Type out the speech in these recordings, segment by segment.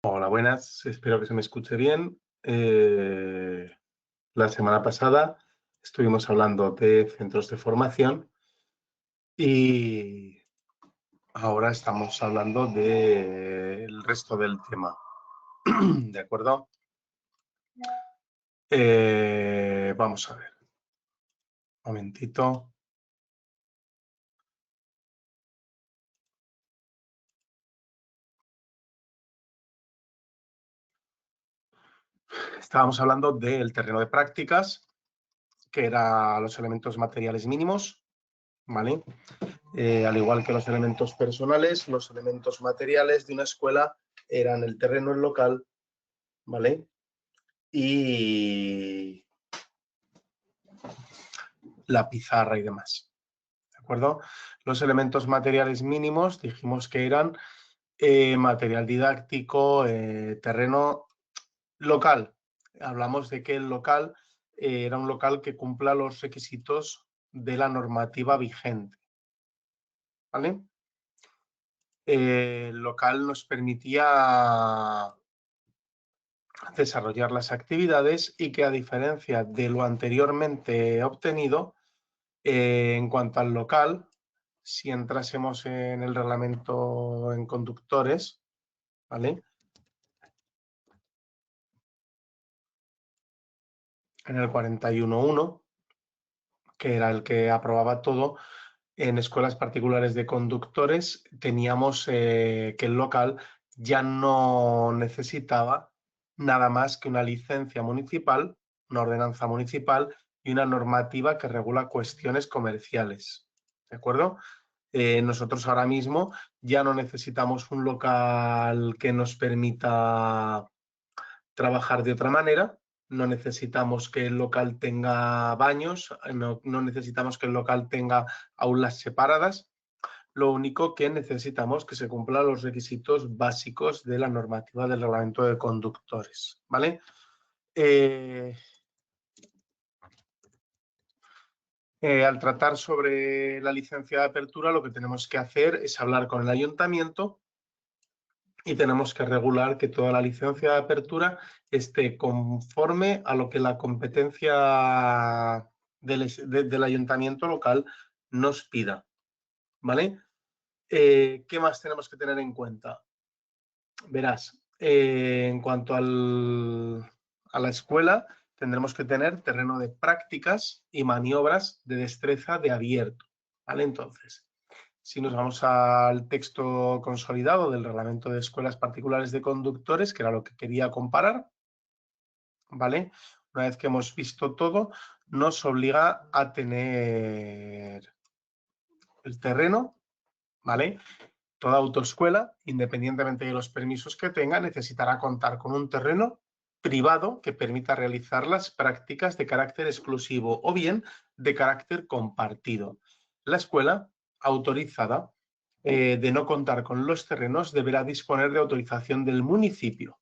Hola, buenas. Espero que se me escuche bien. La semana pasada estuvimos hablando de centros de formación y ahora estamos hablando del resto del tema. ¿De acuerdo? Vamos a ver. Un momentito. Estábamos hablando del terreno de prácticas, que eran los elementos materiales mínimos, ¿vale? Al igual que los elementos personales, los elementos materiales de una escuela eran el terreno, el local, ¿vale? Y la pizarra y demás, ¿de acuerdo? Los elementos materiales mínimos dijimos que eran material didáctico, terreno local. Hablamos de que el local era un local que cumpla los requisitos de la normativa vigente, ¿vale? El local nos permitía desarrollar las actividades y que, a diferencia de lo anteriormente obtenido, en cuanto al local, si entrásemos en el reglamento en conductores, ¿vale? En el 41.1, que era el que aprobaba todo, en escuelas particulares de conductores teníamos que el local ya no necesitaba nada más que una licencia municipal, una ordenanza municipal y una normativa que regula cuestiones comerciales, ¿de acuerdo? Nosotros ahora mismo ya no necesitamos un local que nos permita trabajar de otra manera, no necesitamos que el local tenga baños, no necesitamos que el local tenga aulas separadas. Lo único que necesitamos es que se cumplan los requisitos básicos de la normativa del reglamento de conductores, ¿vale? Al tratar sobre la licencia de apertura, lo que tenemos que hacer es hablar con el ayuntamiento y tenemos que regular que toda la licencia de apertura esté conforme a lo que la competencia del ayuntamiento local nos pida, ¿vale? ¿Qué más tenemos que tener en cuenta? Verás, en cuanto a la escuela, tendremos que tener terreno de prácticas y maniobras de destreza de abierto, ¿vale? Entonces, si nos vamos al texto consolidado del Reglamento de Escuelas Particulares de Conductores, que era lo que quería comparar, ¿vale? Una vez que hemos visto todo, nos obliga a tener el terreno, ¿vale? Toda autoescuela, independientemente de los permisos que tenga, necesitará contar con un terreno privado que permita realizar las prácticas de carácter exclusivo o bien de carácter compartido. La escuela autorizada de no contar con los terrenos deberá disponer de autorización del municipio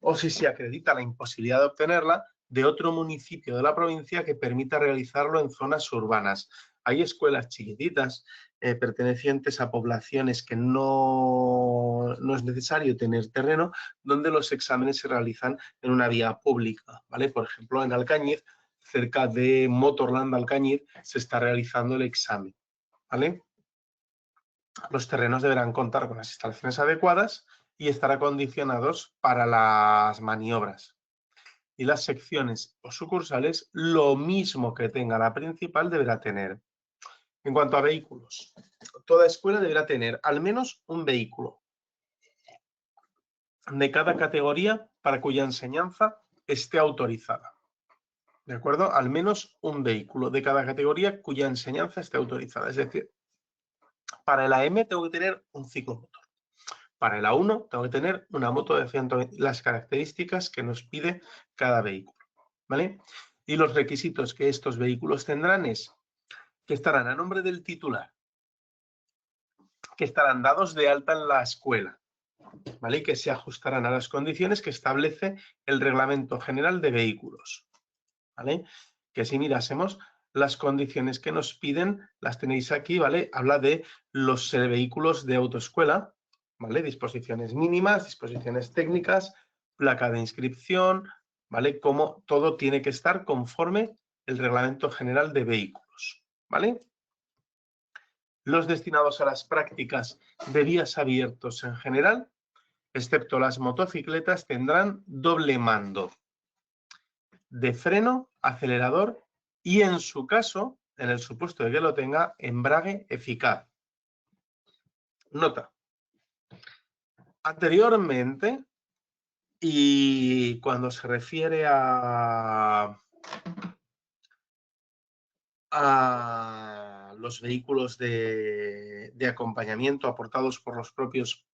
o, si se acredita la imposibilidad de obtenerla, de otro municipio de la provincia que permita realizarlo en zonas urbanas. Hay escuelas chiquititas pertenecientes a poblaciones que no es necesario tener terreno, donde los exámenes se realizan en una vía pública, ¿vale? Por ejemplo, en Alcañiz, cerca de Motorland Alcañiz, se está realizando el examen, ¿vale? Los terrenos deberán contar con las instalaciones adecuadas y estar acondicionados para las maniobras. Y las secciones o sucursales, lo mismo que tenga la principal, deberá tener. En cuanto a vehículos, toda escuela deberá tener al menos un vehículo de cada categoría para cuya enseñanza esté autorizada. ¿De acuerdo? Al menos un vehículo de cada categoría cuya enseñanza esté autorizada. Es decir, para el AM tengo que tener un ciclomotor. Para el A1 tengo que tener una moto de 120, las características que nos pide cada vehículo, ¿vale? Y los requisitos que estos vehículos tendrán es que estarán a nombre del titular, que estarán dados de alta en la escuela, ¿vale? Y que se ajustarán a las condiciones que establece el Reglamento General de Vehículos, ¿vale? Que si mirásemos las condiciones que nos piden, las tenéis aquí, ¿vale? Habla de los vehículos de autoescuela, ¿vale? Disposiciones mínimas, disposiciones técnicas, placa de inscripción, ¿vale? Como todo tiene que estar conforme el Reglamento General de Vehículos, ¿vale? Los destinados a las prácticas de vías abiertos en general, excepto las motocicletas, tendrán doble mando de freno, acelerador y, en su caso, en el supuesto de que lo tenga, embrague eficaz. Nota. Anteriormente, y cuando se refiere a los vehículos de acompañamiento aportados por los propios,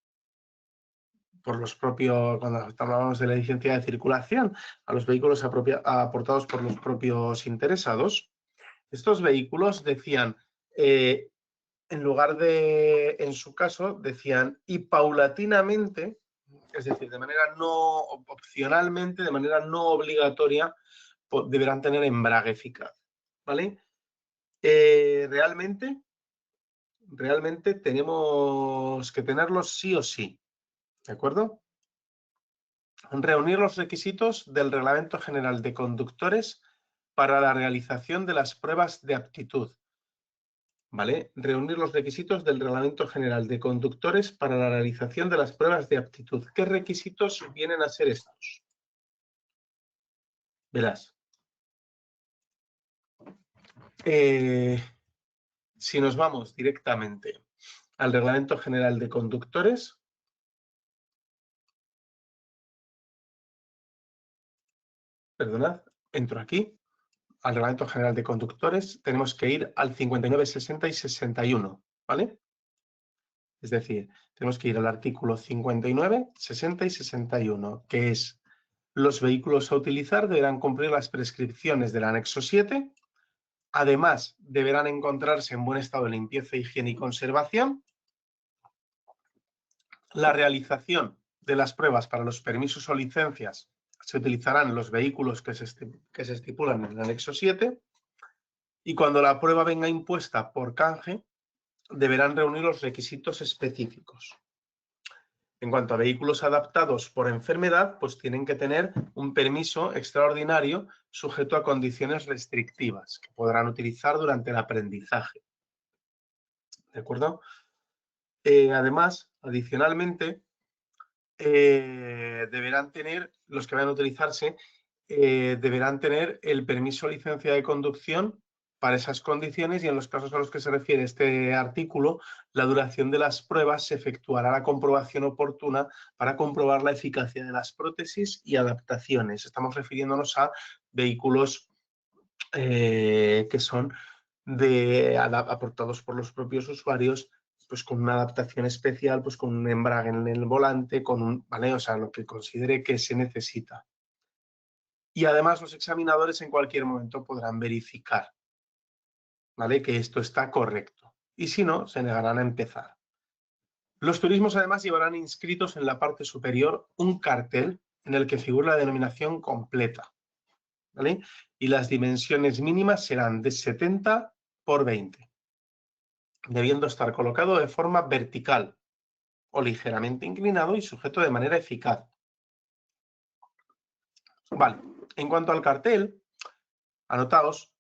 cuando hablábamos de la licencia de circulación, a los vehículos aportados por los propios interesados, estos vehículos decían, en lugar de, en su caso, decían, y paulatinamente, es decir, de manera no opcionalmente, de manera no obligatoria, deberán tener embrague eficaz, ¿vale? Realmente tenemos que tenerlos sí o sí, ¿de acuerdo? Reunir los requisitos del Reglamento General de Conductores para la realización de las pruebas de aptitud, ¿vale? Reunir los requisitos del Reglamento General de Conductores para la realización de las pruebas de aptitud. ¿Qué requisitos vienen a ser estos? Verás. Si nos vamos directamente al Reglamento General de Conductores, perdonad, entro aquí, al Reglamento General de Conductores, tenemos que ir al 59, 60 y 61, ¿vale? Es decir, tenemos que ir al artículo 59, 60 y 61, que es: los vehículos a utilizar deberán cumplir las prescripciones del anexo 7, además deberán encontrarse en buen estado de limpieza, higiene y conservación. La realización de las pruebas para los permisos o licencias se utilizarán los vehículos que se estipulan en el anexo 7, y cuando la prueba venga impuesta por canje, deberán reunir los requisitos específicos. En cuanto a vehículos adaptados por enfermedad, pues tienen que tener un permiso extraordinario sujeto a condiciones restrictivas que podrán utilizar durante el aprendizaje. ¿De acuerdo? Además, adicionalmente, deberán tener, los que vayan a utilizarse, deberán tener el permiso o licencia de conducción para esas condiciones, y en los casos a los que se refiere este artículo, la duración de las pruebas se efectuará la comprobación oportuna para comprobar la eficacia de las prótesis y adaptaciones. Estamos refiriéndonos a vehículos que son aportados por los propios usuarios, pues con una adaptación especial, pues con un embrague en el volante, ¿vale? O sea, lo que considere que se necesita. Y además los examinadores en cualquier momento podrán verificar, ¿vale?, que esto está correcto. Y si no, se negarán a empezar. Los turismos además llevarán inscritos en la parte superior un cartel en el que figura la denominación completa, ¿vale? Y las dimensiones mínimas serán de 70 por 20, debiendo estar colocado de forma vertical o ligeramente inclinado y sujeto de manera eficaz. Vale, en cuanto al cartel, anotaos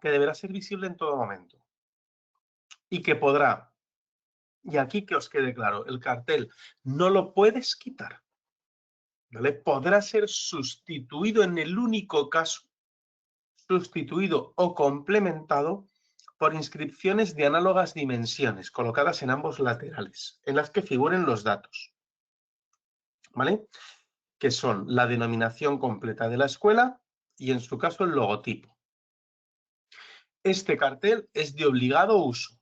que deberá ser visible en todo momento y que podrá, y aquí que os quede claro, el cartel no lo puedes quitar, ¿vale? Podrá ser sustituido en el único caso, sustituido o complementado por inscripciones de análogas dimensiones colocadas en ambos laterales, en las que figuren los datos, ¿vale?, que son la denominación completa de la escuela y, en su caso, el logotipo. Este cartel es de obligado uso.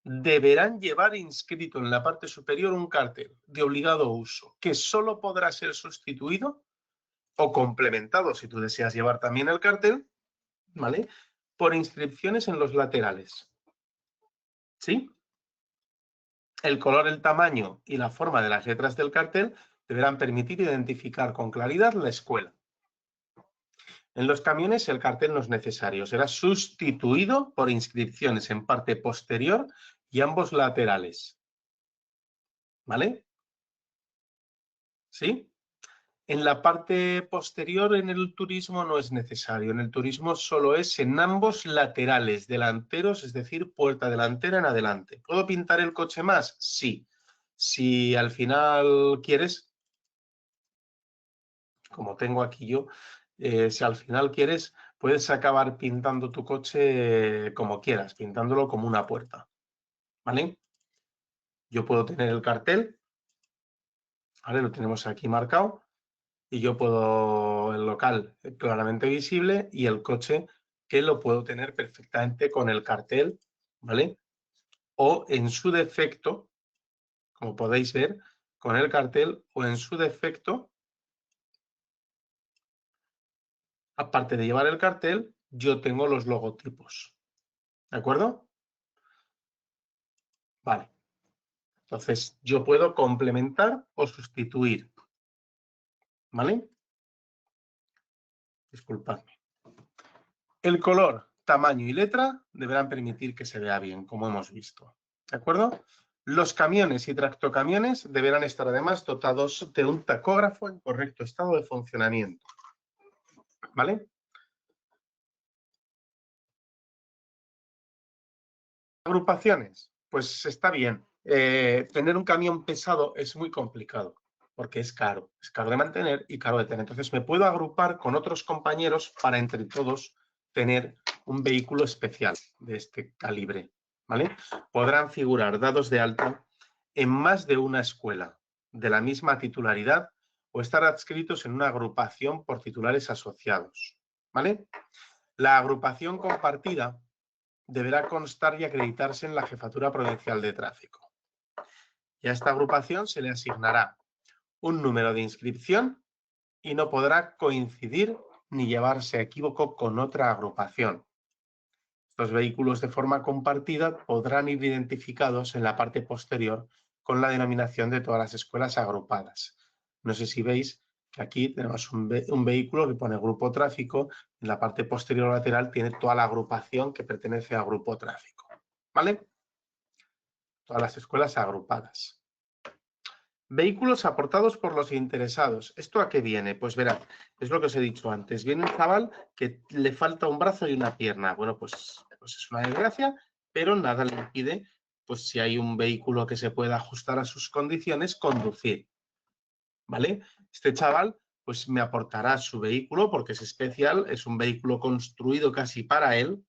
Deberán llevar inscrito en la parte superior un cartel de obligado uso, que solo podrá ser sustituido o complementado, si tú deseas llevar también el cartel, ¿vale?, por inscripciones en los laterales. ¿Sí? El color, el tamaño y la forma de las letras del cartel deberán permitir identificar con claridad la escuela. En los camiones el cartel no es necesario, será sustituido por inscripciones en parte posterior y ambos laterales. ¿Vale? ¿Sí? En la parte posterior, en el turismo, no es necesario. En el turismo solo es en ambos laterales, delanteros, es decir, puerta delantera en adelante. ¿Puedo pintar el coche más? Sí. Si al final quieres, como tengo aquí yo, si al final quieres, puedes acabar pintando tu coche como quieras, pintándolo como una puerta. ¿Vale? Yo puedo tener el cartel, ¿vale? Lo tenemos aquí marcado. Y yo puedo, el local claramente visible y el coche que lo puedo tener perfectamente con el cartel, ¿vale? O en su defecto, como podéis ver, con el cartel o en su defecto, aparte de llevar el cartel, yo tengo los logotipos, ¿de acuerdo? Vale. Entonces, yo puedo complementar o sustituir, ¿vale? Disculpadme. El color, tamaño y letra deberán permitir que se vea bien, como hemos visto. ¿De acuerdo? Los camiones y tractocamiones deberán estar además dotados de un tacógrafo en correcto estado de funcionamiento. ¿Vale? Agrupaciones. Pues está bien. Tener un camión pesado es muy complicado porque es caro de mantener y caro de tener. Entonces me puedo agrupar con otros compañeros para entre todos tener un vehículo especial de este calibre. ¿Vale? Podrán figurar dados de alta en más de una escuela de la misma titularidad o estar adscritos en una agrupación por titulares asociados. ¿Vale? La agrupación compartida deberá constar y acreditarse en la Jefatura Provincial de Tráfico. Y a esta agrupación se le asignará un número de inscripción y no podrá coincidir ni llevarse a equívoco con otra agrupación. Los vehículos de forma compartida podrán ir identificados en la parte posterior con la denominación de todas las escuelas agrupadas. No sé si veis que aquí tenemos un vehículo que pone grupo tráfico, en la parte posterior lateral tiene toda la agrupación que pertenece al grupo tráfico. ¿Vale? Todas las escuelas agrupadas. Vehículos aportados por los interesados. ¿Esto a qué viene? Pues verán, es lo que os he dicho antes. Viene un chaval que le falta un brazo y una pierna. Bueno, pues es una desgracia, pero nada le impide, pues si hay un vehículo que se pueda ajustar a sus condiciones, conducir. ¿Vale? Este chaval pues me aportará su vehículo porque es especial, es un vehículo construido casi para él,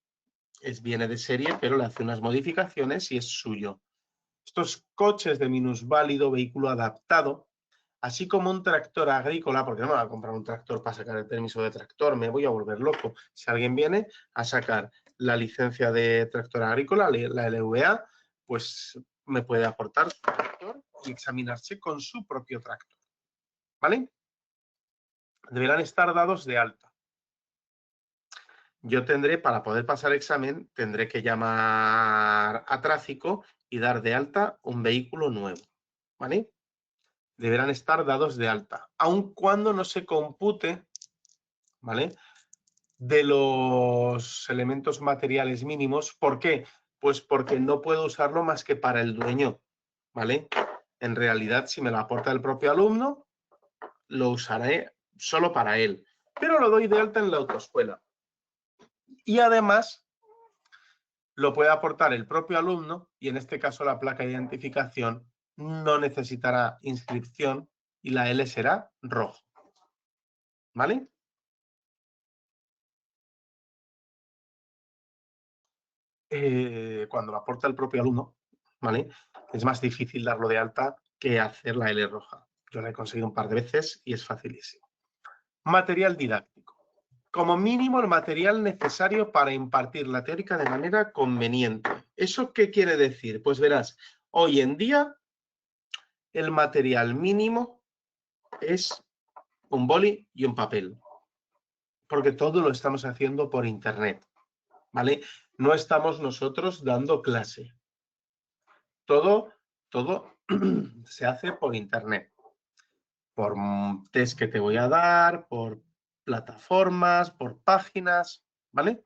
viene de serie, pero le hace unas modificaciones y es suyo. Estos coches de minusválido, vehículo adaptado, así como un tractor agrícola, porque no me voy a comprar un tractor para sacar el permiso de tractor, me voy a volver loco. Si alguien viene a sacar la licencia de tractor agrícola, la LVA, pues me puede aportar su tractor y examinarse con su propio tractor. ¿Vale? Deberán estar dados de alta. Yo tendré, para poder pasar el examen, tendré que llamar a tráfico y dar de alta un vehículo nuevo. ¿Vale? Deberán estar dados de alta, aun cuando no se compute, ¿vale?, de los elementos materiales mínimos. ¿Por qué? Pues porque no puedo usarlo más que para el dueño, ¿vale? En realidad, si me lo aporta el propio alumno, lo usaré solo para él, pero lo doy de alta en la autoescuela. Y además, lo puede aportar el propio alumno y en este caso la placa de identificación no necesitará inscripción y la L será roja. ¿Vale? Cuando lo aporta el propio alumno, ¿vale?, es más difícil darlo de alta que hacer la L roja. Yo la he conseguido un par de veces y es facilísimo. Material didáctico. Como mínimo, el material necesario para impartir la teórica de manera conveniente. ¿Eso qué quiere decir? Pues verás, hoy en día el material mínimo es un boli y un papel, porque todo lo estamos haciendo por internet, ¿vale? No estamos nosotros dando clase. Todo se hace por internet, por test que te voy a dar, por plataformas, por páginas, ¿vale?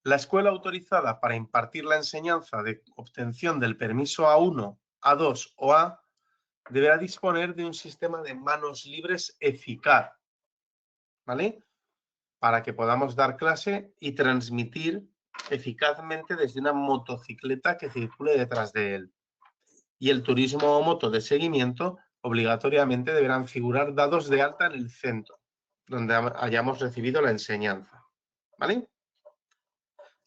La escuela autorizada para impartir la enseñanza de obtención del permiso A1, A2 o A deberá disponer de un sistema de manos libres eficaz, ¿vale? Para que podamos dar clase y transmitir eficazmente desde una motocicleta que circule detrás de él. Y el turismo o moto de seguimiento obligatoriamente deberán figurar dados de alta en el centro, donde hayamos recibido la enseñanza, ¿vale?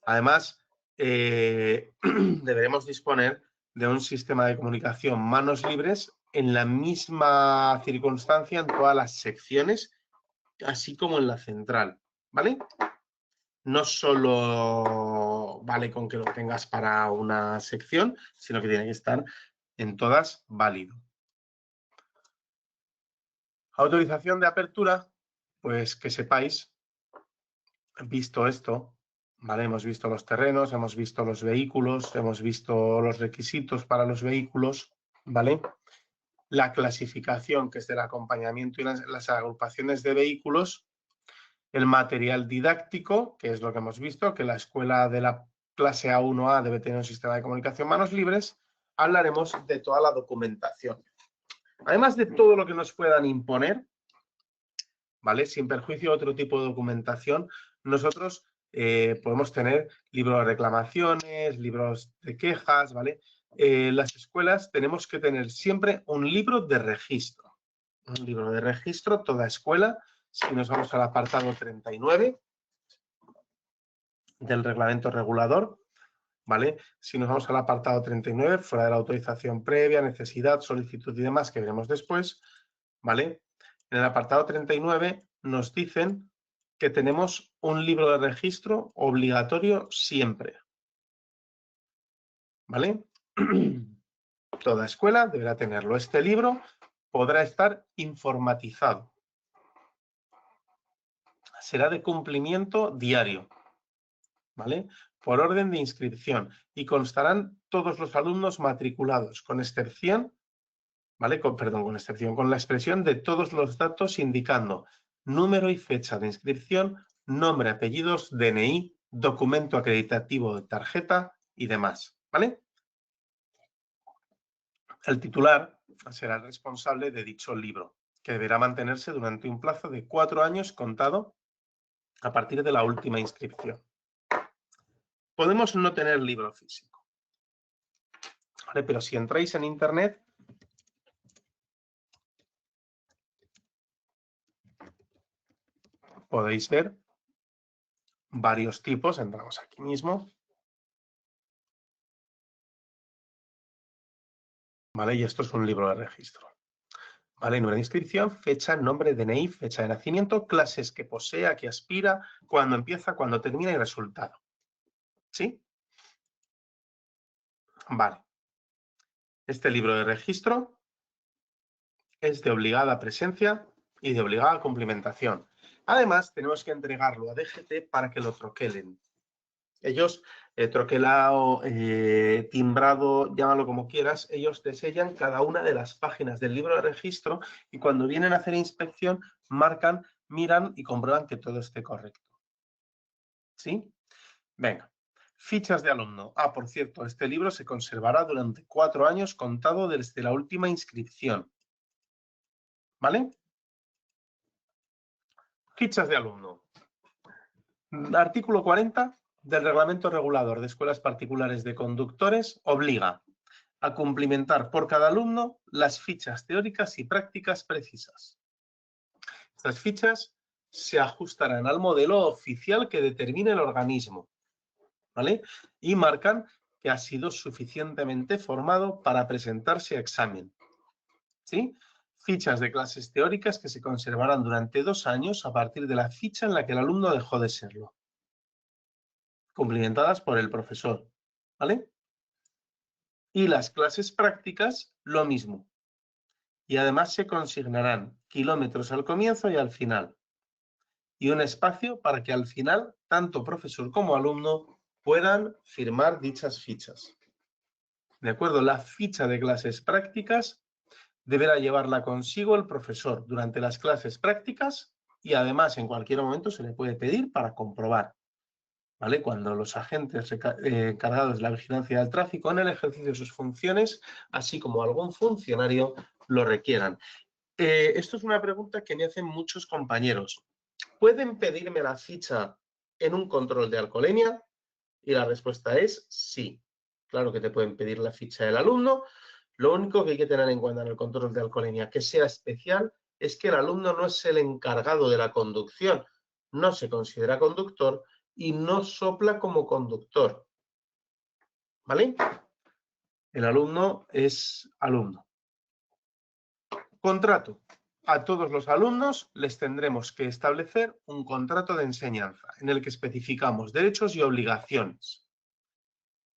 Además, deberemos disponer de un sistema de comunicación manos libres en la misma circunstancia en todas las secciones, así como en la central, ¿vale? No solo vale con que lo tengas para una sección, sino que tiene que estar en todas válido. Autorización de apertura, pues que sepáis, visto esto, ¿vale? Hemos visto los terrenos, hemos visto los vehículos, hemos visto los requisitos para los vehículos, ¿vale? La clasificación, que es del acompañamiento y las agrupaciones de vehículos, el material didáctico, que es lo que hemos visto, que la escuela de la clase A1A debe tener un sistema de comunicación manos libres. Hablaremos de toda la documentación. Además de todo lo que nos puedan imponer, ¿vale? Sin perjuicio de otro tipo de documentación, nosotros podemos tener libros de reclamaciones, libros de quejas, ¿vale? Las escuelas tenemos que tener siempre un libro de registro. Un libro de registro, toda escuela. Si nos vamos al apartado 39 del reglamento regulador, ¿vale? Si nos vamos al apartado 39, fuera de la autorización previa, necesidad, solicitud y demás, que veremos después, ¿vale? En el apartado 39 nos dicen que tenemos un libro de registro obligatorio siempre, ¿vale? Toda escuela deberá tenerlo. Este libro podrá estar informatizado. Será de cumplimiento diario, ¿vale? Por orden de inscripción y constarán todos los alumnos matriculados, con excepción, ¿vale? Con la expresión de todos los datos indicando número y fecha de inscripción, nombre, apellidos, DNI, documento acreditativo de tarjeta y demás, ¿vale? El titular será el responsable de dicho libro, que deberá mantenerse durante un plazo de 4 años contado a partir de la última inscripción. Podemos no tener libro físico, ¿vale? Pero si entráis en internet, podéis ver varios tipos. Entramos aquí mismo, ¿vale? Y esto es un libro de registro, ¿vale? Número de inscripción, fecha, nombre, DNI, fecha de nacimiento, clases que posea, que aspira, cuándo empieza, cuándo termina y resultado, ¿sí? Vale. Este libro de registro es de obligada presencia y de obligada cumplimentación. Además, tenemos que entregarlo a DGT para que lo troquelen. Ellos, troquelado, timbrado, llámalo como quieras, ellos te sellan cada una de las páginas del libro de registro y cuando vienen a hacer inspección, marcan, miran y comprueban que todo esté correcto. ¿Sí? Venga. Fichas de alumno. Ah, por cierto, este libro se conservará durante 4 años contado desde la última inscripción. ¿Vale? Fichas de alumno. Artículo 40 del Reglamento Regulador de Escuelas Particulares de Conductores obliga a cumplimentar por cada alumno las fichas teóricas y prácticas precisas. Estas fichas se ajustarán al modelo oficial que determine el organismo, ¿vale? Y marcan que ha sido suficientemente formado para presentarse a examen, ¿sí? Fichas de clases teóricas que se conservarán durante 2 años a partir de la ficha en la que el alumno dejó de serlo, cumplimentadas por el profesor, ¿vale? Y las clases prácticas, lo mismo. Y además se consignarán kilómetros al comienzo y al final. Y un espacio para que al final, tanto profesor como alumno puedan firmar dichas fichas. ¿De acuerdo? La ficha de clases prácticas deberá llevarla consigo el profesor durante las clases prácticas y además en cualquier momento se le puede pedir para comprobar ¿vale? Cuando los agentes encargados de la vigilancia del tráfico en el ejercicio de sus funciones, así como algún funcionario, lo requieran. Esto es una pregunta que me hacen muchos compañeros. ¿Pueden pedirme la ficha en un control de alcoholemia? Y la respuesta es sí. Claro que te pueden pedir la ficha del alumno. Lo único que hay que tener en cuenta en el control de alcoholemia que sea especial es que el alumno no es el encargado de la conducción, no se considera conductor y no sopla como conductor. ¿Vale? El alumno es alumno. Contrato. A todos los alumnos les tendremos que establecer un contrato de enseñanza en el que especificamos derechos y obligaciones.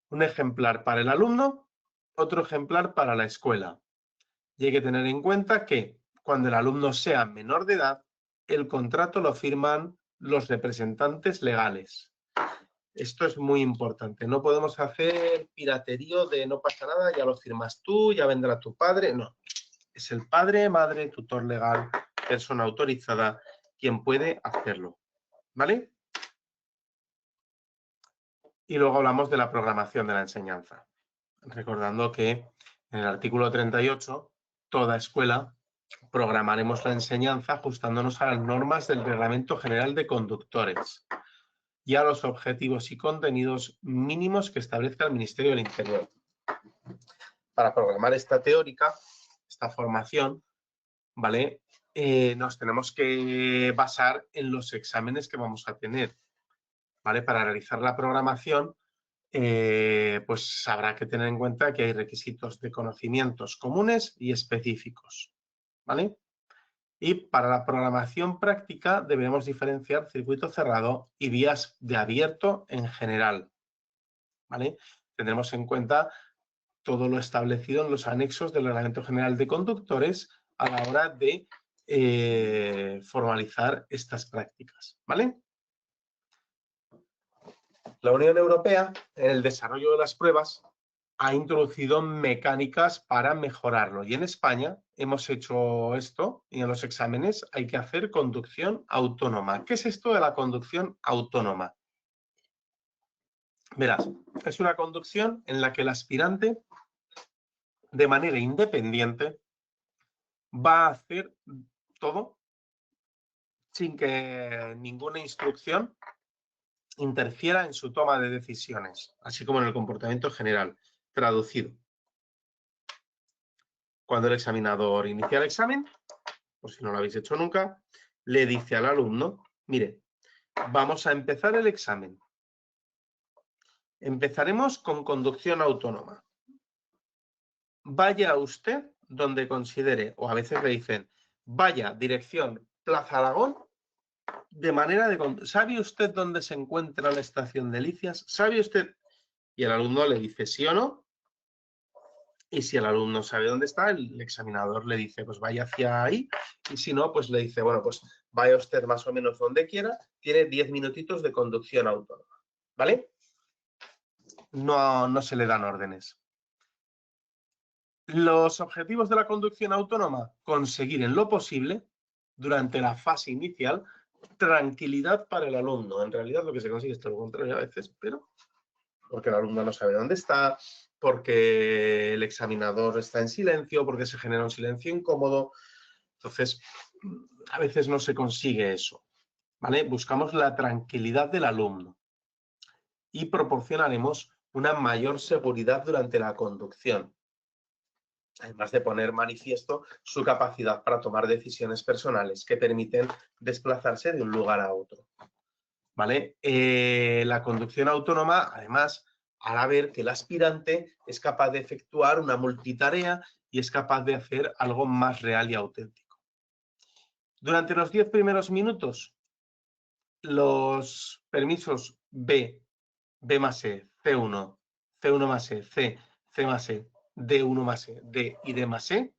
Un ejemplar para el alumno, otro ejemplar para la escuela. Y hay que tener en cuenta que cuando el alumno sea menor de edad, el contrato lo firman los representantes legales. Esto es muy importante. No podemos hacer piraterío de no pasa nada, ya lo firmas tú, ya vendrá tu padre. No. Es el padre, madre, tutor legal, persona autorizada quien puede hacerlo. ¿Vale? Y luego hablamos de la programación de la enseñanza. Recordando que en el artículo 38, toda escuela programaremos la enseñanza ajustándonos a las normas del Reglamento General de Conductores y a los objetivos y contenidos mínimos que establezca el Ministerio del Interior. Para programar esta teórica, esta formación, ¿vale? Nos tenemos que basar en los exámenes que vamos a tener, ¿vale? Para realizar la programación, pues habrá que tener en cuenta que hay requisitos de conocimientos comunes y específicos, ¿vale? Y para la programación práctica debemos diferenciar circuito cerrado y vías de abierto en general, ¿vale? Tendremos en cuenta todo lo establecido en los anexos del Reglamento General de Conductores a la hora de formalizar estas prácticas, ¿vale? La Unión Europea, en el desarrollo de las pruebas, ha introducido mecánicas para mejorarlo. Y en España hemos hecho esto y en los exámenes hay que hacer conducción autónoma. ¿Qué es esto de la conducción autónoma? Verás, es una conducción en la que el aspirante, de manera independiente, va a hacer todo sin que ninguna instrucción interfiera en su toma de decisiones, así como en el comportamiento general. Traducido. Cuando el examinador inicia el examen, por si no lo habéis hecho nunca, le dice al alumno, mire, vamos a empezar el examen. Empezaremos con conducción autónoma. Vaya usted donde considere, o a veces le dicen, vaya dirección Plaza Aragón, de manera de... ¿Sabe usted dónde se encuentra la estación de Licias? ¿Sabe usted? Y el alumno le dice sí o no. Y si el alumno sabe dónde está, el examinador le dice, pues vaya hacia ahí. Y si no, pues le dice, bueno, pues vaya usted más o menos donde quiera. Tiene 10 minutitos de conducción autónoma. ¿Vale? No se le dan órdenes. Los objetivos de la conducción autónoma, conseguir en lo posible, durante la fase inicial, tranquilidad para el alumno. En realidad lo que se consigue es todo lo contrario a veces, pero porque el alumno no sabe dónde está, porque el examinador está en silencio, porque se genera un silencio incómodo. Entonces, a veces no se consigue eso, ¿vale? Buscamos la tranquilidad del alumno y proporcionaremos una mayor seguridad durante la conducción, además de poner manifiesto su capacidad para tomar decisiones personales que permiten desplazarse de un lugar a otro, ¿vale? La conducción autónoma, además, hará ver que el aspirante es capaz de efectuar una multitarea y es capaz de hacer algo más real y auténtico. Durante los 10 primeros minutos, los permisos B, B más E, C1, C1 más E, C más E, D1 más E, D y D más E,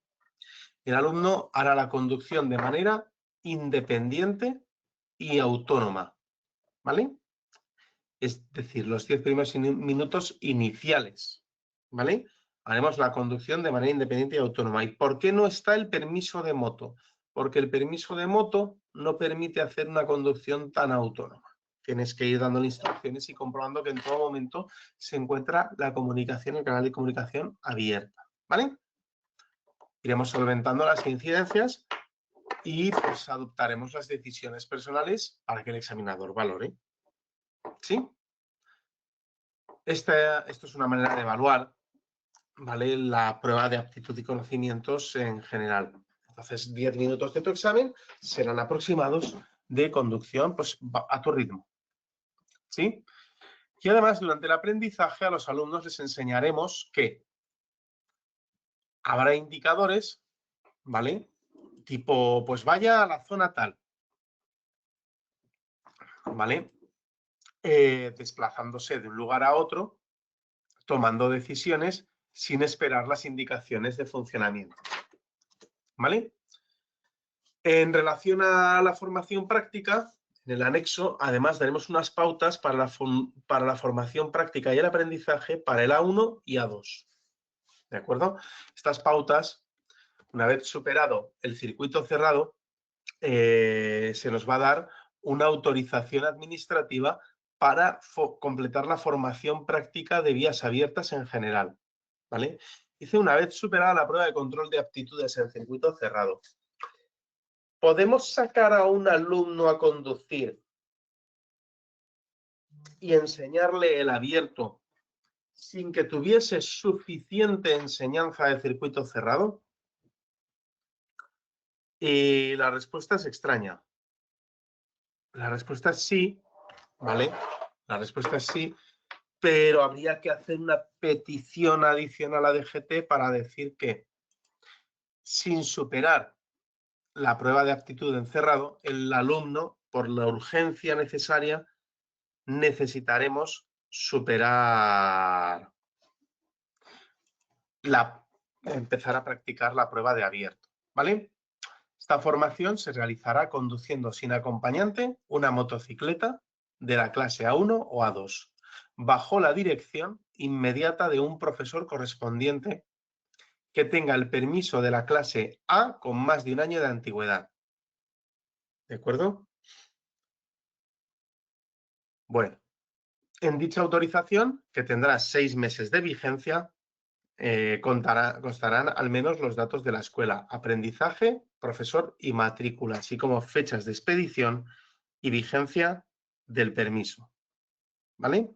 el alumno hará la conducción de manera independiente y autónoma, ¿vale? Es decir, los 10 primeros minutos iniciales, ¿vale? Haremos la conducción de manera independiente y autónoma. ¿Y por qué no está el permiso de moto? Porque el permiso de moto no permite hacer una conducción tan autónoma. Tienes que ir dándole instrucciones y comprobando que en todo momento se encuentra la comunicación, el canal de comunicación abierta, ¿vale? Iremos solventando las incidencias y pues adoptaremos las decisiones personales para que el examinador valore. ¿Sí? Esto es una manera de evaluar, ¿vale?, la prueba de aptitud y conocimientos en general. Entonces, 10 minutos de tu examen serán aproximados de conducción pues, a tu ritmo. ¿Sí? Y además, durante el aprendizaje a los alumnos les enseñaremos que habrá indicadores, ¿vale? Tipo, pues vaya a la zona tal, ¿vale? Desplazándose de un lugar a otro, tomando decisiones sin esperar las indicaciones de funcionamiento, ¿vale? En relación a la formación práctica, en el anexo, además, daremos unas pautas para la formación práctica y el aprendizaje para el A1 y A2. ¿De acuerdo? Estas pautas, una vez superado el circuito cerrado, se nos va a dar una autorización administrativa para completar la formación práctica de vías abiertas en general, ¿vale? Dice, una vez superada la prueba de control de aptitudes en circuito cerrado, ¿podemos sacar a un alumno a conducir y enseñarle el abierto sin que tuviese suficiente enseñanza de circuito cerrado? Y la respuesta es extraña. La respuesta es sí, ¿vale? La respuesta es sí, pero habría que hacer una petición adicional a DGT para decir que sin superar la prueba de aptitud en cerrado, el alumno, por la urgencia necesaria, necesitaremos empezar a practicar la prueba de abierto, ¿vale? Esta formación se realizará conduciendo sin acompañante una motocicleta de la clase A1 o A2, bajo la dirección inmediata de un profesor correspondiente que tenga el permiso de la clase A con más de un año de antigüedad. ¿De acuerdo? Bueno, en dicha autorización, que tendrá 6 meses de vigencia, constarán al menos los datos de la escuela, aprendizaje, profesor y matrícula, así como fechas de expedición y vigencia del permiso, ¿vale?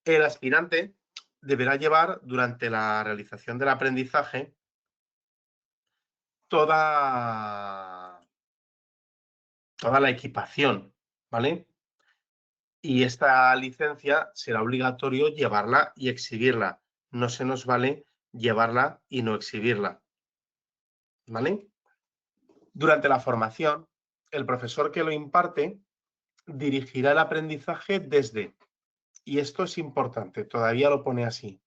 El aspirante deberá llevar durante la realización del aprendizaje toda la equipación, ¿vale? Y esta licencia será obligatorio llevarla y exhibirla. No se nos vale llevarla y no exhibirla, ¿vale? Durante la formación, el profesor que lo imparte dirigirá el aprendizaje desde, y esto es importante, todavía lo pone así,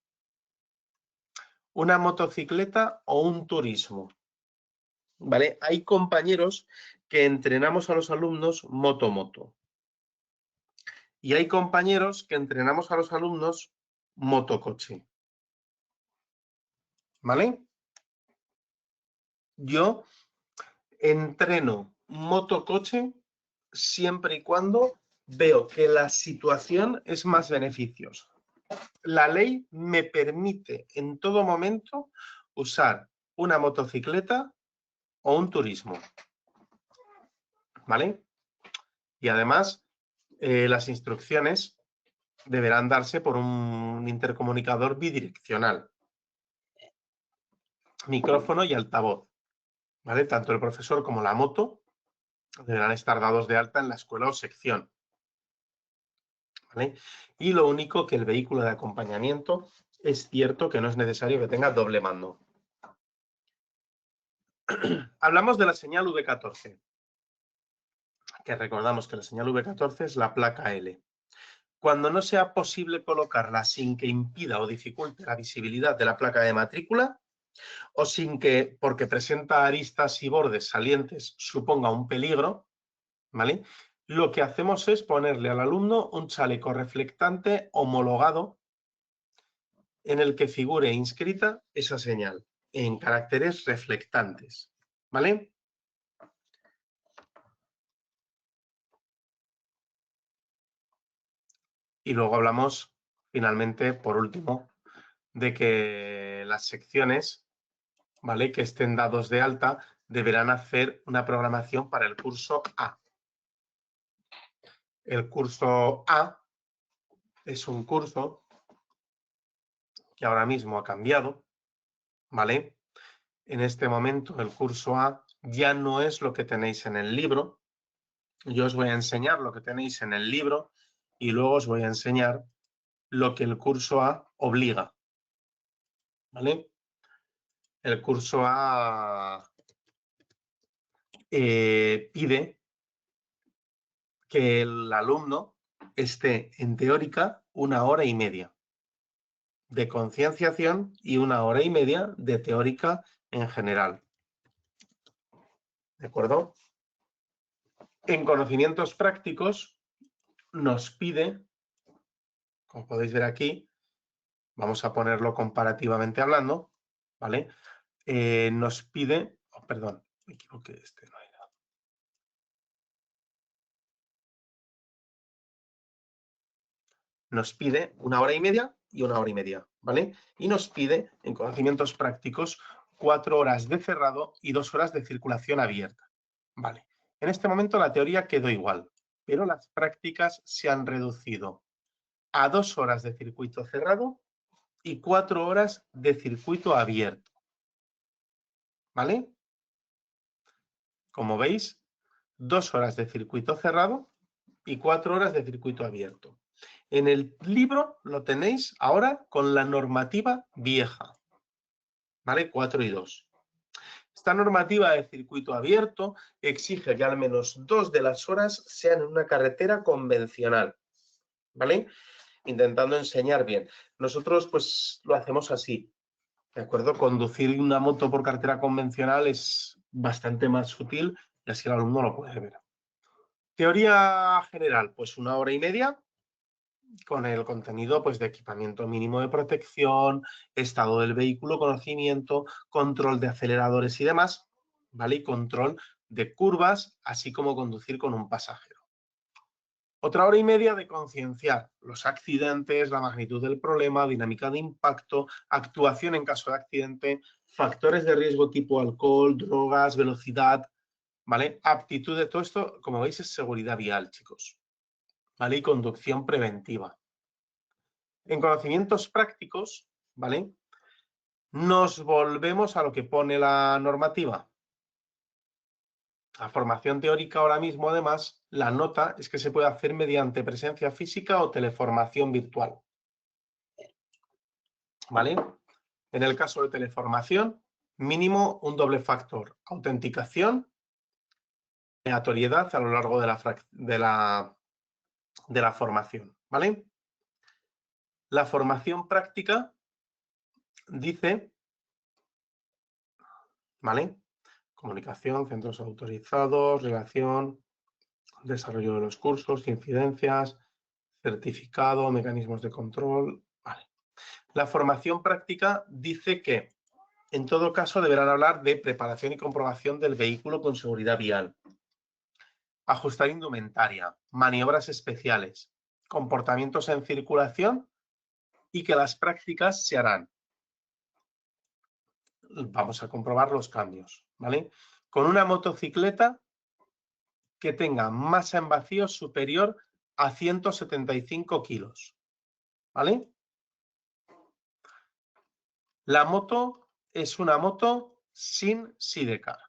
una motocicleta o un turismo, ¿vale? Hay compañeros que entrenamos a los alumnos moto-moto. Y hay compañeros que entrenamos a los alumnos motocoche, ¿vale? Yo entreno motocoche siempre y cuando veo que la situación es más beneficiosa. La ley me permite en todo momento usar una motocicleta o un turismo, ¿vale? Y además, las instrucciones deberán darse por un intercomunicador bidireccional, micrófono y altavoz, ¿vale? Tanto el profesor como la moto deberán estar dados de alta en la escuela o sección, ¿vale? Y lo único que el vehículo de acompañamiento es cierto que no es necesario que tenga doble mando. Hablamos de la señal V14, que recordamos que la señal V14 es la placa L. Cuando no sea posible colocarla sin que impida o dificulte la visibilidad de la placa de matrícula, o sin que, porque presenta aristas y bordes salientes, suponga un peligro, ¿vale? Lo que hacemos es ponerle al alumno un chaleco reflectante homologado en el que figure inscrita esa señal en caracteres reflectantes, ¿vale? Y luego hablamos, finalmente, por último, de que las secciones, ¿vale?, que estén dados de alta deberán hacer una programación para el curso A. El curso A es un curso que ahora mismo ha cambiado, ¿vale? En este momento el curso A ya no es lo que tenéis en el libro. Yo os voy a enseñar lo que tenéis en el libro y luego os voy a enseñar lo que el curso A obliga, ¿vale? El curso A pide que el alumno esté en teórica 1 hora y media de concienciación y 1 hora y media de teórica en general. ¿De acuerdo? En conocimientos prácticos nos pide, como podéis ver aquí, vamos a ponerlo comparativamente hablando, ¿vale? Nos pide, perdón, me equivoqué, este no era. Nos pide 1 hora y media y 1 hora y media, ¿vale? Y nos pide, en conocimientos prácticos, 4 horas de cerrado y 2 horas de circulación abierta, ¿vale? En este momento la teoría quedó igual, pero las prácticas se han reducido a 2 horas de circuito cerrado y 4 horas de circuito abierto, ¿vale? Como veis, 2 horas de circuito cerrado y 4 horas de circuito abierto. En el libro lo tenéis ahora con la normativa vieja, ¿vale? 4 y 2. Esta normativa de circuito abierto exige que al menos 2 de las horas sean en una carretera convencional, ¿vale? Intentando enseñar bien. Nosotros pues lo hacemos así, ¿de acuerdo? Conducir una moto por carretera convencional es bastante más sutil y así el alumno lo puede ver. Teoría general, pues 1 hora y media con el contenido pues, de equipamiento mínimo de protección, estado del vehículo, conocimiento, control de aceleradores y demás, ¿vale? Y control de curvas, así como conducir con un pasajero. 1 hora y media de concienciar los accidentes, la magnitud del problema, dinámica de impacto, actuación en caso de accidente, factores de riesgo tipo alcohol, drogas, velocidad, ¿vale? Aptitud de todo esto, como veis, es seguridad vial, chicos, ¿vale? Y conducción preventiva. En conocimientos prácticos, ¿vale? Nos volvemos a lo que pone la normativa. La formación teórica ahora mismo, además, la nota es que se puede hacer mediante presencia física o teleformación virtual, ¿vale? En el caso de teleformación, mínimo un doble factor, autenticación, aleatoriedad a lo largo de la formación, ¿vale? La formación práctica dice, ¿vale? Comunicación, centros autorizados, relación, desarrollo de los cursos, incidencias, certificado, mecanismos de control. Vale. La formación práctica dice que, en todo caso, deberán hablar de preparación y comprobación del vehículo con seguridad vial, ajustar indumentaria, maniobras especiales, comportamientos en circulación y que las prácticas se harán. Vamos a comprobar los cambios, ¿vale? Con una motocicleta que tenga masa en vacío superior a 175 kilos, ¿vale? La moto es una moto sin sidecar,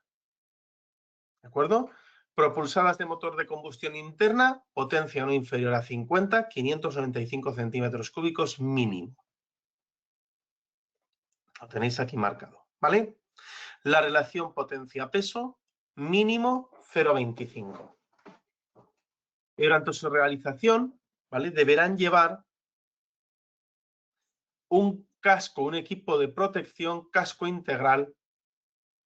¿de acuerdo? Propulsadas de motor de combustión interna, potencia no inferior a 50, 595 centímetros cúbicos mínimo. Lo tenéis aquí marcado, ¿vale? La relación potencia-peso mínimo 0,25. Y durante su realización, ¿vale? Deberán llevar un casco, un equipo de protección, casco integral,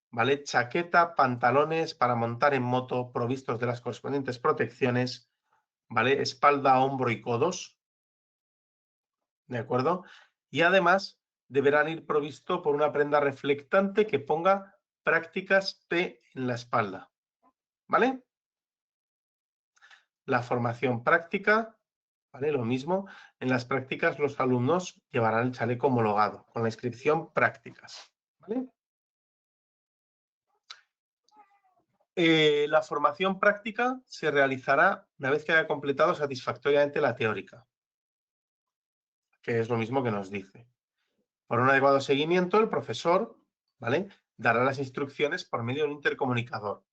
¿vale? Chaqueta, pantalones para montar en moto provistos de las correspondientes protecciones, ¿vale? Espalda, hombro y codos, ¿de acuerdo? Y además deberán ir provisto por una prenda reflectante que ponga prácticas P en la espalda, ¿vale? La formación práctica, ¿vale? Lo mismo, en las prácticas los alumnos llevarán el chaleco homologado con la inscripción prácticas, ¿vale? La formación práctica se realizará una vez que haya completado satisfactoriamente la teórica, que es lo mismo que nos dice. Por un adecuado seguimiento, el profesor, ¿vale?, dará las instrucciones por medio de un intercomunicador.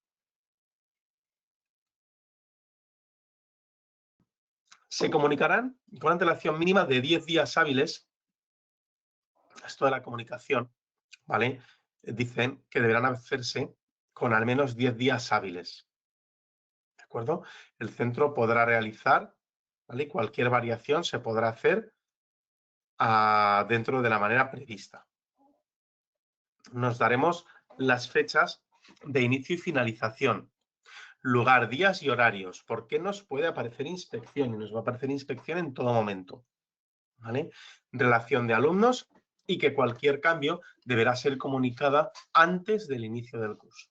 Se comunicarán con antelación mínima de 10 días hábiles. Esto de la comunicación, ¿vale? Dicen que deberán hacerse con al menos 10 días hábiles. ¿De acuerdo? El centro podrá realizar, ¿vale?, cualquier variación se podrá hacer dentro de la manera prevista. Nos daremos las fechas de inicio y finalización, lugar, días y horarios. ¿Por qué nos puede aparecer inspección? Y nos va a aparecer inspección en todo momento, ¿vale? Relación de alumnos y que cualquier cambio deberá ser comunicada antes del inicio del curso.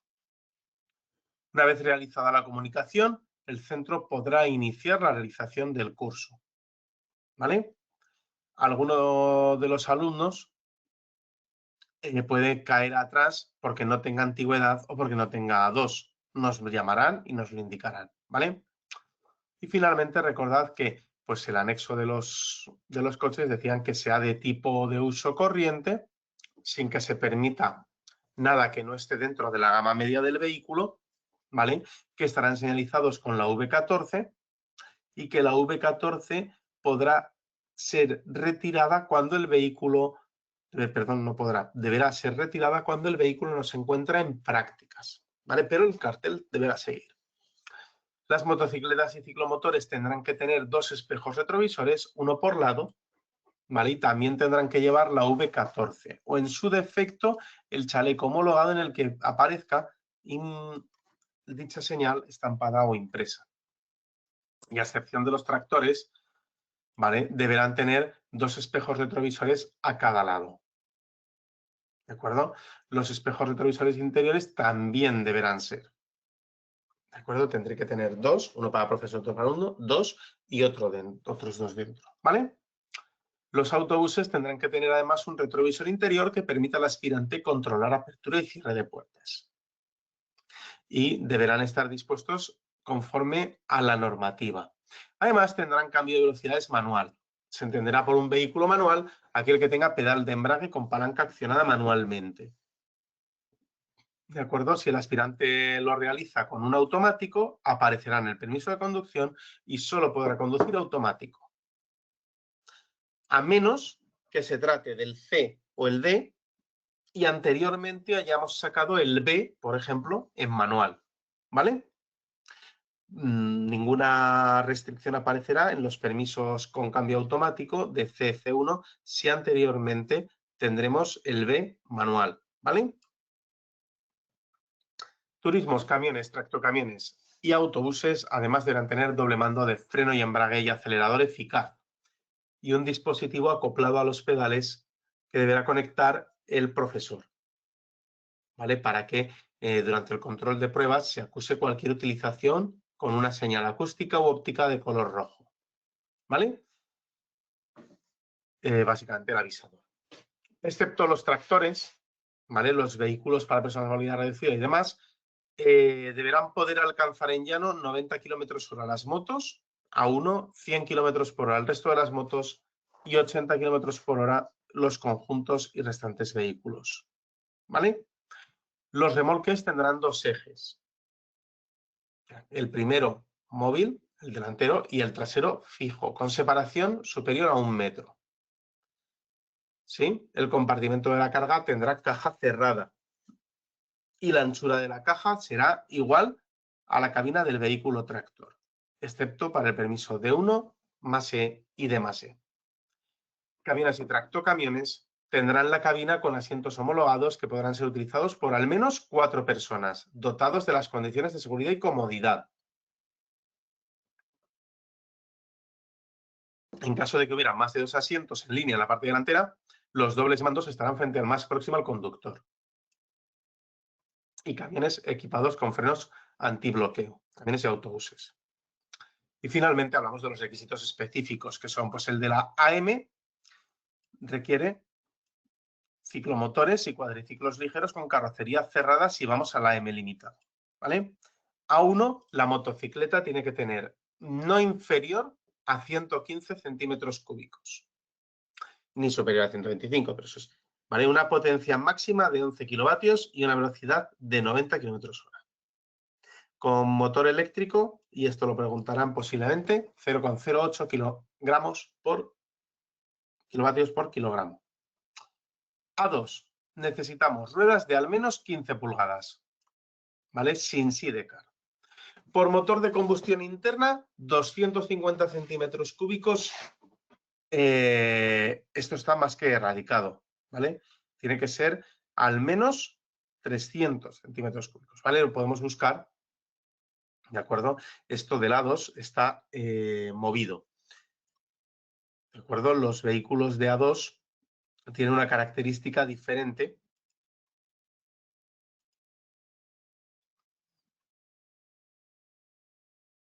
Una vez realizada la comunicación, el centro podrá iniciar la realización del curso, ¿vale? Alguno de los alumnos puede caer atrás porque no tenga antigüedad o porque no tenga A2. Nos llamarán y nos lo indicarán, ¿vale? Y finalmente recordad que pues, el anexo de los coches decían que sea de tipo de uso corriente, sin que se permita nada que no esté dentro de la gama media del vehículo, ¿vale? Que estarán señalizados con la V14 y que la V14 podrá ser retirada cuando el vehículo, perdón, no podrá, deberá ser retirada cuando el vehículo no se encuentra en prácticas, ¿vale? Pero el cartel deberá seguir. Las motocicletas y ciclomotores tendrán que tener 2 espejos retrovisores, uno por lado, ¿vale? Y también tendrán que llevar la V14 o en su defecto el chaleco homologado en el que aparezca dicha señal estampada o impresa. Y a excepción de los tractores, ¿vale?, deberán tener 2 espejos retrovisores a cada lado. ¿De acuerdo? Los espejos retrovisores interiores también deberán ser. ¿De acuerdo? Tendré que tener 2, uno para profesor, otro para alumno, 2 y otros 2 dentro, ¿vale? Los autobuses tendrán que tener además un retrovisor interior que permita al aspirante controlar apertura y cierre de puertas. Y deberán estar dispuestos conforme a la normativa. Además, tendrán cambio de velocidades manual. Se entenderá por un vehículo manual aquel que tenga pedal de embrague con palanca accionada manualmente. ¿De acuerdo? Si el aspirante lo realiza con un automático, aparecerá en el permiso de conducción y solo podrá conducir automático. A menos que se trate del C o el D y anteriormente hayamos sacado el B, por ejemplo, en manual, ¿vale? Ninguna restricción aparecerá en los permisos con cambio automático de C, C1 si anteriormente tendremos el B manual, ¿vale? Turismos, camiones, tractocamiones y autobuses además deberán tener doble mando de freno y embrague y acelerador eficaz y un dispositivo acoplado a los pedales que deberá conectar el profesor, ¿vale? Para que durante el control de pruebas se acuse cualquier utilización con una señal acústica u óptica de color rojo, ¿vale? Básicamente el avisador. Excepto los tractores, ¿vale?, los vehículos para personas con movilidad reducida y demás, deberán poder alcanzar en llano 90 km/h las motos, a 100 km/h el resto de las motos y 80 km/h los conjuntos y restantes vehículos, ¿vale? Los remolques tendrán 2 ejes. El primero móvil, el delantero, y el trasero fijo, con separación superior a 1 metro. ¿Sí? El compartimento de la carga tendrá caja cerrada y la anchura de la caja será igual a la cabina del vehículo tractor, excepto para el permiso D1, más E y D más E. Cabinas y tractocamiones tendrán la cabina con asientos homologados que podrán ser utilizados por al menos 4 personas, dotados de las condiciones de seguridad y comodidad. En caso de que hubiera más de 2 asientos en línea en la parte delantera, los dobles mandos estarán frente al más próximo al conductor. Y camiones equipados con frenos antibloqueo, camiones y autobuses. Y finalmente hablamos de los requisitos específicos, que son pues el de la AM, requiere ciclomotores y cuadriciclos ligeros con carrocería cerrada si vamos a la AM limitado, ¿vale? A1, la motocicleta tiene que tener no inferior a 115 centímetros cúbicos, ni superior a 125, pero eso es, ¿vale? Una potencia máxima de 11 kilovatios y una velocidad de 90 kilómetros hora. Con motor eléctrico, y esto lo preguntarán posiblemente, 0,08 kilovatios por kilogramo. A2, necesitamos ruedas de al menos 15 pulgadas, ¿vale? Sin sidecar. Por motor de combustión interna, 250 centímetros cúbicos. Esto está más que erradicado, ¿vale? Tiene que ser al menos 300 centímetros cúbicos, ¿vale? Lo podemos buscar, ¿de acuerdo? Esto de A2 está movido, ¿de acuerdo? Los vehículos de A2 tienen una característica diferente.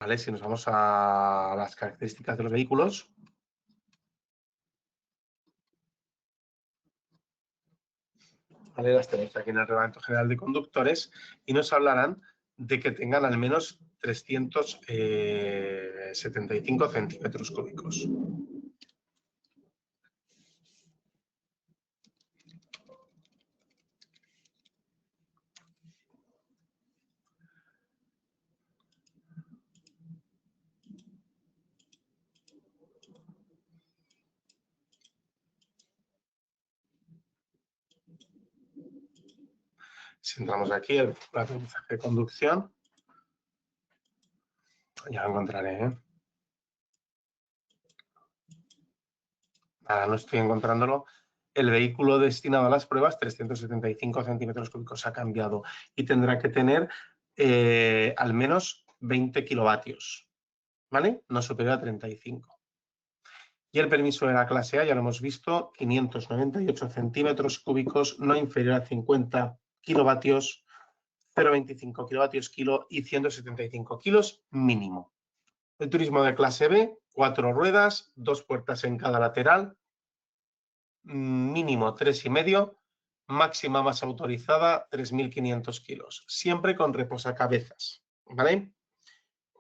¿Vale? Si nos vamos a las características de los vehículos, ¿vale? Las tenemos aquí en el Reglamento General de Conductores y nos hablarán de que tengan al menos 375 centímetros cúbicos. Si entramos aquí, el aprendizaje de conducción, ya lo encontraré, ¿eh? Nada, no estoy encontrándolo. El vehículo destinado a las pruebas, 375 centímetros cúbicos, ha cambiado y tendrá que tener al menos 20 kilovatios, ¿vale? No superior a 35. Y el permiso de la clase A, ya lo hemos visto, 598 centímetros cúbicos, no inferior a 50 kilovatios, 0,25 kilovatios kilo y 175 kilos mínimo. El turismo de clase B, 4 ruedas, 2 puertas en cada lateral, mínimo 3,5, máxima masa autorizada 3.500 kilos, siempre con reposacabezas, ¿vale?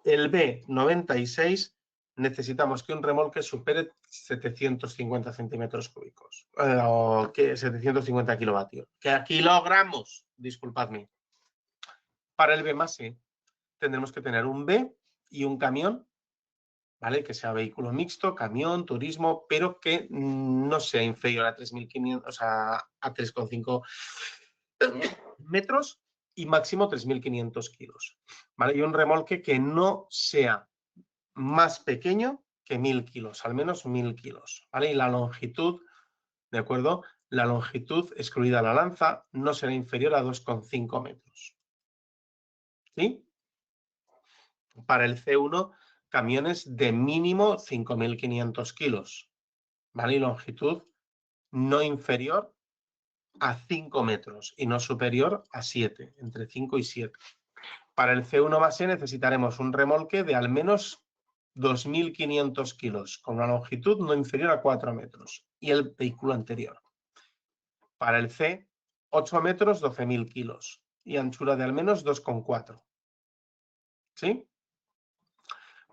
El B96 necesitamos que un remolque supere 750 centímetros cúbicos, o que 750 kilovatios, que a kilogramos, disculpadme. Para el B más E tendremos que tener un B y un camión, ¿vale? Que sea vehículo mixto, camión, turismo, pero que no sea inferior a 3.500, o sea, a 3,5 metros y máximo 3.500 kilos, ¿vale? Y un remolque que no sea más pequeño que 1.000 kilos, al menos 1.000 kilos, ¿vale? Y la longitud, ¿de acuerdo? La longitud, excluida la lanza, no será inferior a 2,5 metros, ¿sí? Para el C1, camiones de mínimo 5.500 kilos, ¿vale? Y longitud no inferior a 5 metros y no superior a 7, entre 5 y 7. Para el C1 más E necesitaremos un remolque de al menos 2.500 kilos, con una longitud no inferior a 4 metros, y el vehículo anterior. Para el C, 8 metros, 12.000 kilos, y anchura de al menos 2,4. ¿Sí?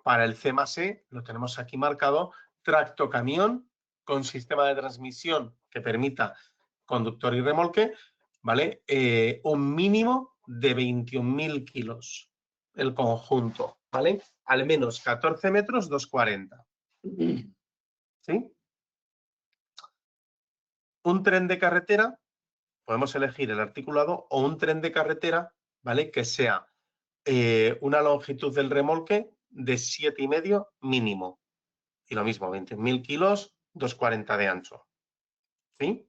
Para el C más E, lo tenemos aquí marcado, tractocamión con sistema de transmisión que permita conductor y remolque, ¿vale? Un mínimo de 21.000 kilos el conjunto, ¿vale? Al menos 14 metros, 2,40. ¿Sí? Un tren de carretera, podemos elegir el articulado o un tren de carretera, ¿vale? Que sea una longitud del remolque de 7,5 mínimo. Y lo mismo, 21.000 kilos, 2,40 de ancho. ¿Sí?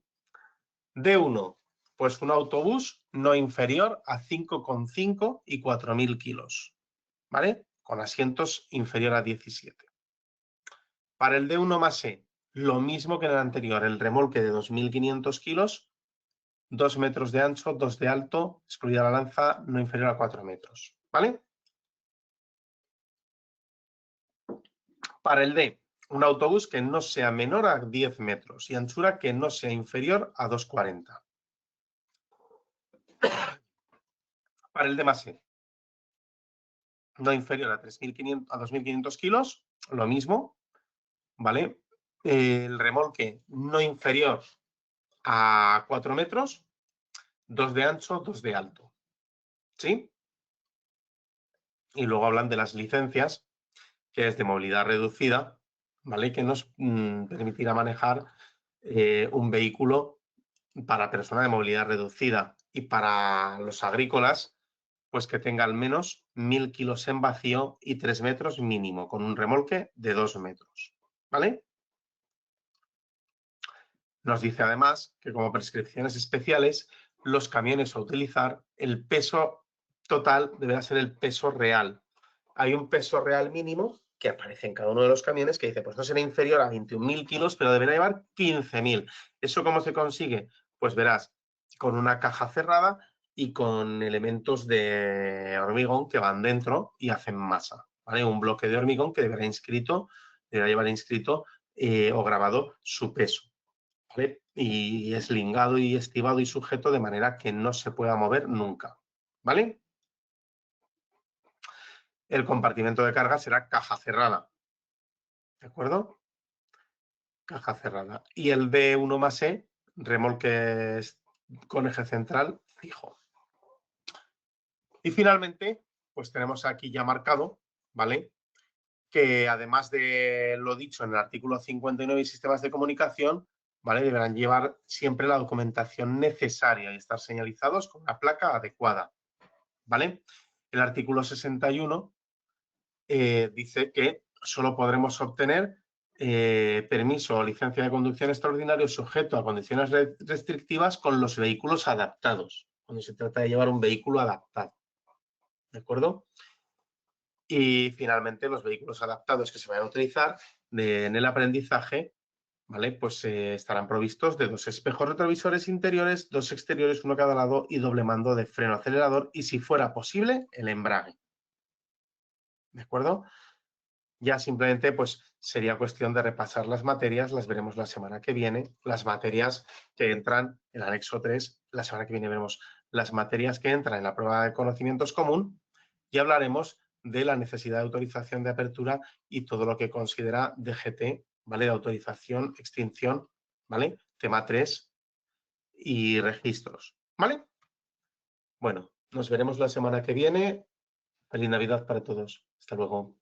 D1, pues un autobús no inferior a 5,5 y 4.000 kilos, ¿vale? Con asientos inferior a 17. Para el D1 más E, lo mismo que en el anterior, el remolque de 2.500 kilos, 2 metros de ancho, 2 de alto, excluida la lanza, no inferior a 4 metros, ¿vale? Para el D, un autobús que no sea menor a 10 metros y anchura que no sea inferior a 2,40. Para el D más E, no inferior a 2.500 kilos, lo mismo, ¿vale? El remolque no inferior a 4 metros, 2 de ancho, 2 de alto, ¿sí? Y luego hablan de las licencias, que es de movilidad reducida, ¿vale? Que nos permitirá manejar un vehículo para personas de movilidad reducida y para los agrícolas, pues que tenga al menos 1.000 kilos en vacío y 3 metros mínimo, con un remolque de 2 metros, ¿vale? Nos dice además que como prescripciones especiales, los camiones a utilizar, el peso total deberá ser el peso real. Hay un peso real mínimo que aparece en cada uno de los camiones que dice, pues no será inferior a 21.000 kilos, pero deberá llevar 15.000. ¿Eso cómo se consigue? Pues verás, con una caja cerrada y con elementos de hormigón que van dentro y hacen masa, ¿vale? Un bloque de hormigón que deberá llevar inscrito o grabado su peso, ¿vale? Y eslingado y estibado y sujeto de manera que no se pueda mover nunca, ¿vale? El compartimento de carga será caja cerrada, ¿de acuerdo? Caja cerrada. Y el D1 más E, remolque con eje central fijo. Y finalmente, pues tenemos aquí ya marcado, ¿vale? Que además de lo dicho en el artículo 59 y sistemas de comunicación, ¿vale? Deberán llevar siempre la documentación necesaria y estar señalizados con una placa adecuada, ¿vale? El artículo 61 dice que solo podremos obtener permiso o licencia de conducción extraordinario sujeto a condiciones restrictivas con los vehículos adaptados, cuando se trata de llevar un vehículo adaptado, ¿de acuerdo? Y finalmente los vehículos adaptados que se vayan a utilizar en el aprendizaje, ¿vale? Pues estarán provistos de 2 espejos retrovisores interiores, 2 exteriores, uno a cada lado y doble mando de freno acelerador y, si fuera posible, el embrague, ¿de acuerdo? Ya simplemente pues sería cuestión de repasar las materias, las veremos la semana que viene, las materias que entran en el anexo 3, la semana que viene veremos las materias que entran en la prueba de conocimientos común y hablaremos de la necesidad de autorización de apertura y todo lo que considera DGT, ¿vale? De autorización, extinción, ¿vale? Tema 3 y registros, ¿vale? Bueno, nos veremos la semana que viene. Feliz Navidad para todos. Hasta luego.